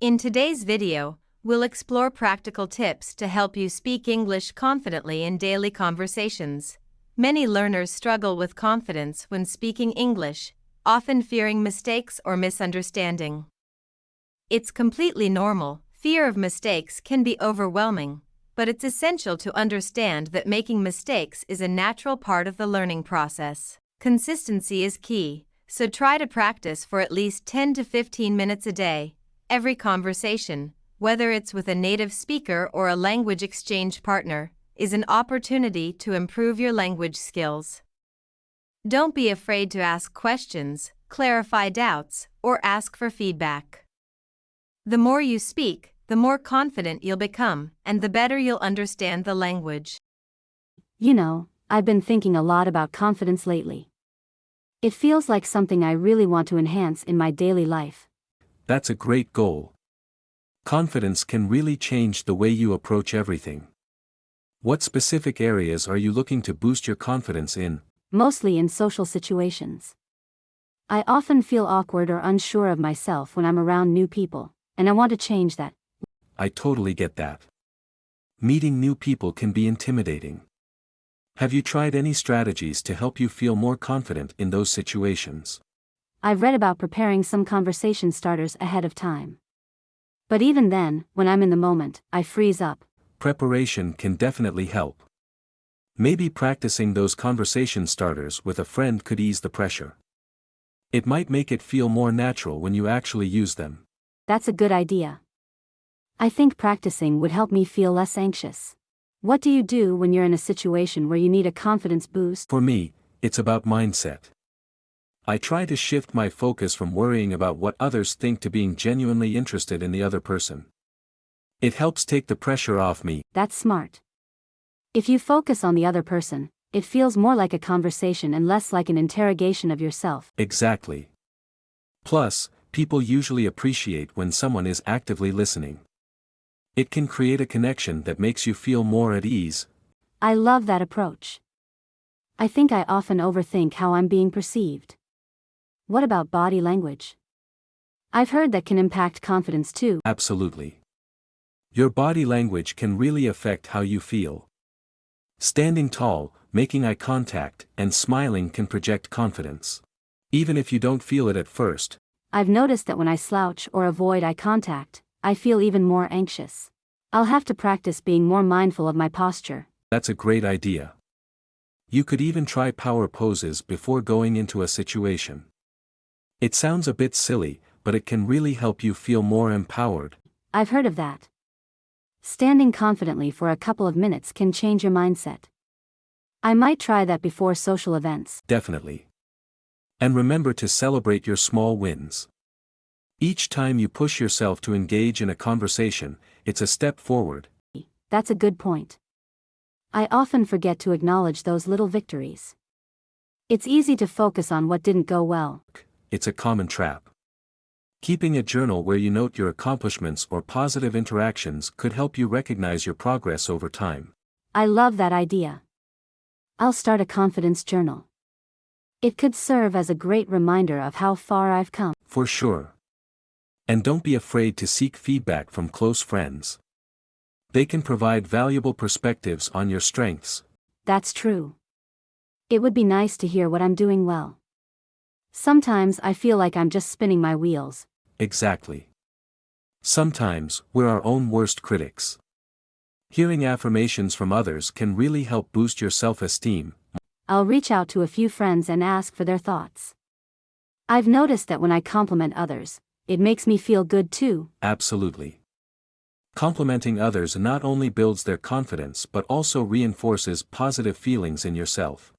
In today's video, we'll explore practical tips to help you speak English confidently in daily conversations. Many learners struggle with confidence when speaking English, often fearing mistakes or misunderstanding. It's completely normal. Fear of mistakes can be overwhelming, but it's essential to understand that making mistakes is a natural part of the learning process. Consistency is key, so try to practice for at least 10 to 15 minutes a day. Every conversation, whether it's with a native speaker or a language exchange partner, is an opportunity to improve your language skills. Don't be afraid to ask questions, clarify doubts, or ask for feedback. The more you speak, the more confident you'll become, and the better you'll understand the language. You know, I've been thinking a lot about confidence lately. It feels like something I really want to enhance in my daily life. That's a great goal. Confidence can really change the way you approach everything. What specific areas are you looking to boost your confidence in? Mostly in social situations. I often feel awkward or unsure of myself when I'm around new people, and I want to change that. I totally get that. Meeting new people can be intimidating. Have you tried any strategies to help you feel more confident in those situations? I've read about preparing some conversation starters ahead of time. But even then, when I'm in the moment, I freeze up. Preparation can definitely help. Maybe practicing those conversation starters with a friend could ease the pressure. It might make it feel more natural when you actually use them. That's a good idea. I think practicing would help me feel less anxious. What do you do when you're in a situation where you need a confidence boost? For me, it's about mindset. I try to shift my focus from worrying about what others think to being genuinely interested in the other person. It helps take the pressure off me. That's smart. If you focus on the other person, it feels more like a conversation and less like an interrogation of yourself. Exactly. Plus, people usually appreciate when someone is actively listening. It can create a connection that makes you feel more at ease. I love that approach. I think I often overthink how I'm being perceived. What about body language? I've heard that can impact confidence too. Absolutely. Your body language can really affect how you feel. Standing tall, making eye contact, and smiling can project confidence. Even if you don't feel it at first. I've noticed that when I slouch or avoid eye contact, I feel even more anxious. I'll have to practice being more mindful of my posture. That's a great idea. You could even try power poses before going into a situation. It sounds a bit silly, but it can really help you feel more empowered. I've heard of that. Standing confidently for a couple of minutes can change your mindset. I might try that before social events. Definitely. And remember to celebrate your small wins. Each time you push yourself to engage in a conversation, it's a step forward. That's a good point. I often forget to acknowledge those little victories. It's easy to focus on what didn't go well. It's a common trap. Keeping a journal where you note your accomplishments or positive interactions could help you recognize your progress over time. I love that idea. I'll start a confidence journal. It could serve as a great reminder of how far I've come. For sure. And don't be afraid to seek feedback from close friends. They can provide valuable perspectives on your strengths. That's true. It would be nice to hear what I'm doing well. Sometimes I feel like I'm just spinning my wheels. Exactly. Sometimes, we're our own worst critics. Hearing affirmations from others can really help boost your self-esteem. I'll reach out to a few friends and ask for their thoughts. I've noticed that when I compliment others, it makes me feel good too. Absolutely. Complimenting others not only builds their confidence but also reinforces positive feelings in yourself.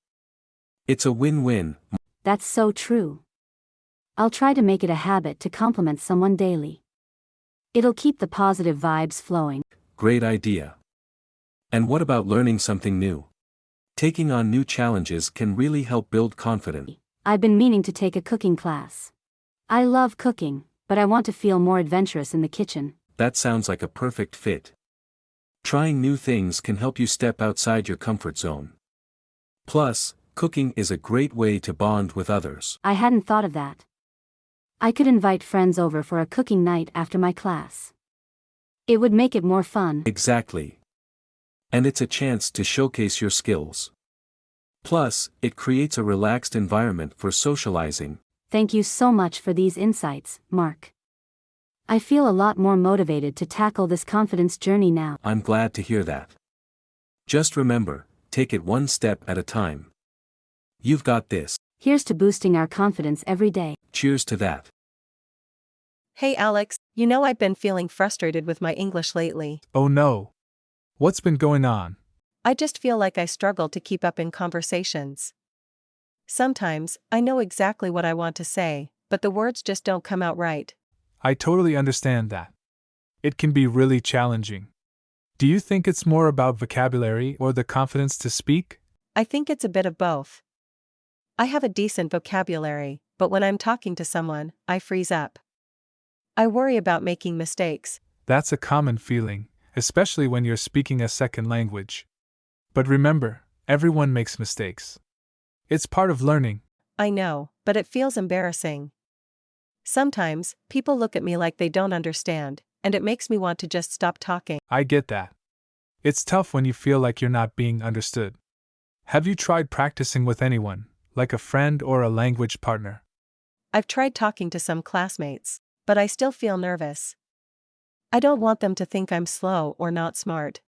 It's a win-win. That's so true. I'll try to make it a habit to compliment someone daily. It'll keep the positive vibes flowing. Great idea. And what about learning something new? Taking on new challenges can really help build confidence. I've been meaning to take a cooking class. I love cooking, but I want to feel more adventurous in the kitchen. That sounds like a perfect fit. Trying new things can help you step outside your comfort zone. Plus, cooking is a great way to bond with others. I hadn't thought of that. I could invite friends over for a cooking night after my class. It would make it more fun. Exactly. And it's a chance to showcase your skills. Plus, it creates a relaxed environment for socializing. Thank you so much for these insights, Mark. I feel a lot more motivated to tackle this confidence journey now. I'm glad to hear that. Just remember, take it one step at a time. You've got this. Here's to boosting our confidence every day. Cheers to that. Hey Alex, you know I've been feeling frustrated with my English lately. Oh no. What's been going on? I just feel like I struggle to keep up in conversations. Sometimes, I know exactly what I want to say, but the words just don't come out right. I totally understand that. It can be really challenging. Do you think it's more about vocabulary or the confidence to speak? I think it's a bit of both. I have a decent vocabulary, but when I'm talking to someone, I freeze up. I worry about making mistakes. That's a common feeling, especially when you're speaking a second language. But remember, everyone makes mistakes. It's part of learning. I know, but it feels embarrassing. Sometimes, people look at me like they don't understand, and it makes me want to just stop talking. I get that. It's tough when you feel like you're not being understood. Have you tried practicing with anyone, like a friend or a language partner? I've tried talking to some classmates, but I still feel nervous. I don't want them to think I'm slow or not smart.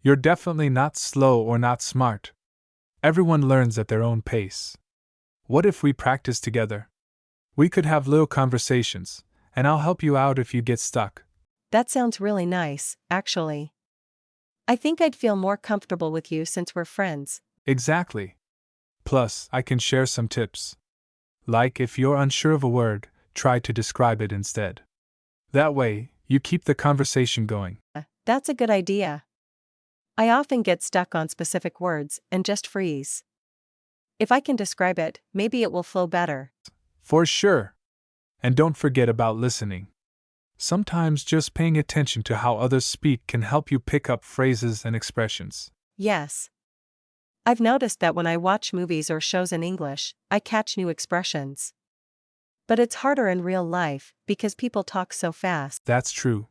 You're definitely not slow or not smart. Everyone learns at their own pace. What if we practice together? We could have little conversations, and I'll help you out if you get stuck. That sounds really nice, actually. I think I'd feel more comfortable with you since we're friends. Exactly. Plus, I can share some tips. Like if you're unsure of a word, try to describe it instead. That way, you keep the conversation going. That's a good idea. I often get stuck on specific words and just freeze. If I can describe it, maybe it will flow better. For sure. And don't forget about listening. Sometimes just paying attention to how others speak can help you pick up phrases and expressions. Yes. I've noticed that when I watch movies or shows in English, I catch new expressions. But it's harder in real life because people talk so fast. That's true.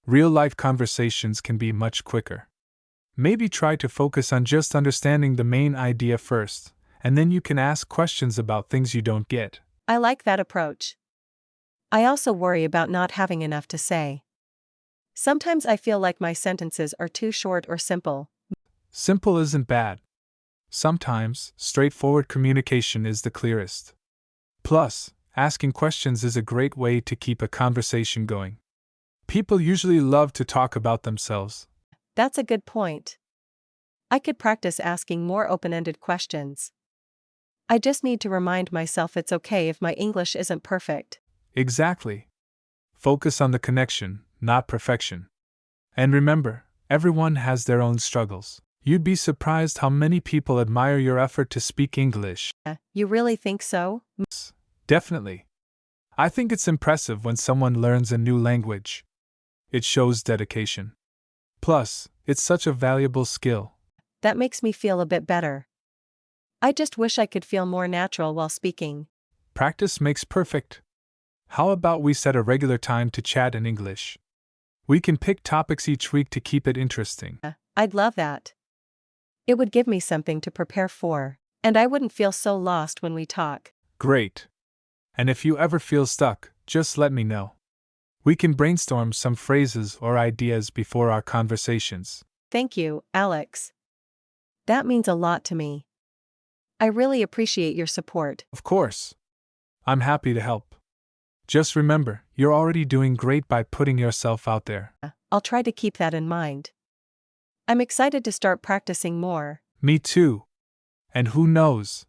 Real-life conversations can be much quicker. Maybe try to focus on just understanding the main idea first, and then you can ask questions about things you don't get. I like that approach. I also worry about not having enough to say. Sometimes I feel like my sentences are too short or simple. Simple isn't bad. Sometimes, straightforward communication is the clearest. Plus, asking questions is a great way to keep a conversation going. People usually love to talk about themselves. That's a good point. I could practice asking more open-ended questions. I just need to remind myself it's okay if my English isn't perfect. Exactly. Focus on the connection, not perfection. And remember, everyone has their own struggles. You'd be surprised how many people admire your effort to speak English. You really think so? Definitely. I think it's impressive when someone learns a new language. It shows dedication. Plus, it's such a valuable skill. That makes me feel a bit better. I just wish I could feel more natural while speaking. Practice makes perfect. How about we set a regular time to chat in English? We can pick topics each week to keep it interesting. I'd love that. It would give me something to prepare for, and I wouldn't feel so lost when we talk. Great. And if you ever feel stuck, just let me know. We can brainstorm some phrases or ideas before our conversations. Thank you, Alex. That means a lot to me. I really appreciate your support. Of course. I'm happy to help. Just remember, you're already doing great by putting yourself out there. I'll try to keep that in mind. I'm excited to start practicing more. Me too. And who knows?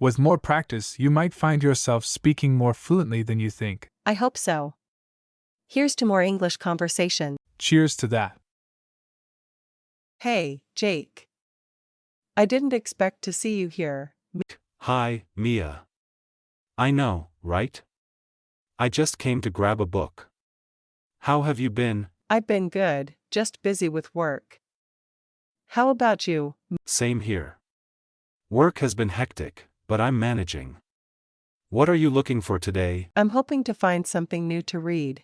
With more practice, you might find yourself speaking more fluently than you think. I hope so. Here's to more English conversation. Cheers to that. Hey, Jake. I didn't expect to see you here. Hi, Mia. I know, right? I just came to grab a book. How have you been? I've been good, just busy with work. How about you? Same here. Work has been hectic, but I'm managing. What are you looking for today? I'm hoping to find something new to read.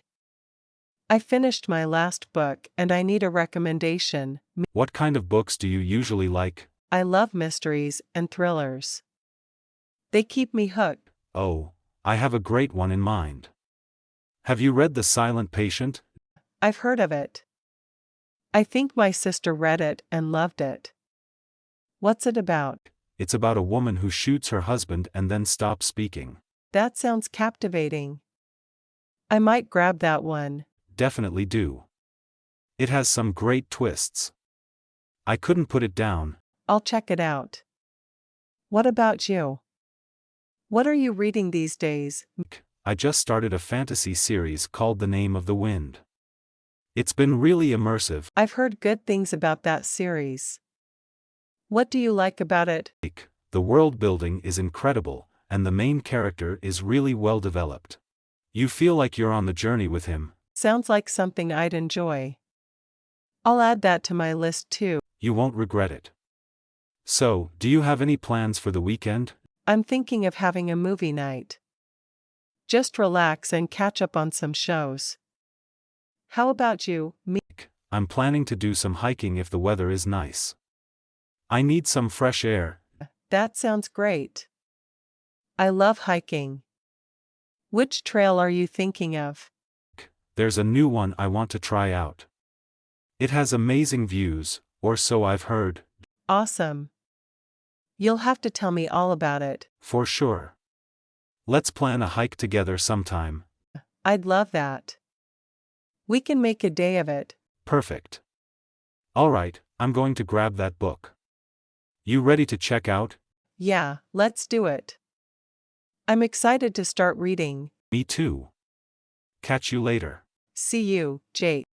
I finished my last book and I need a recommendation. What kind of books do you usually like? I love mysteries and thrillers. They keep me hooked. Oh, I have a great one in mind. Have you read The Silent Patient? I've heard of it. I think my sister read it and loved it. What's it about? It's about a woman who shoots her husband and then stops speaking. That sounds captivating. I might grab that one. Definitely do. It has some great twists. I couldn't put it down. I'll check it out. What about you? What are you reading these days? I just started a fantasy series called The Name of the Wind. It's been really immersive. I've heard good things about that series. What do you like about it? The world building is incredible, and the main character is really well developed. You feel like you're on the journey with him. Sounds like something I'd enjoy. I'll add that to my list too. You won't regret it. So, do you have any plans for the weekend? I'm thinking of having a movie night. Just relax and catch up on some shows. How about you? I'm planning to do some hiking if the weather is nice. I need some fresh air. That sounds great. I love hiking. Which trail are you thinking of? There's a new one I want to try out. It has amazing views, or so I've heard. Awesome. You'll have to tell me all about it. For sure. Let's plan a hike together sometime. I'd love that. We can make a day of it. Perfect. All right, I'm going to grab that book. You ready to check out? Yeah, let's do it. I'm excited to start reading. Me too. Catch you later. See you, Jake.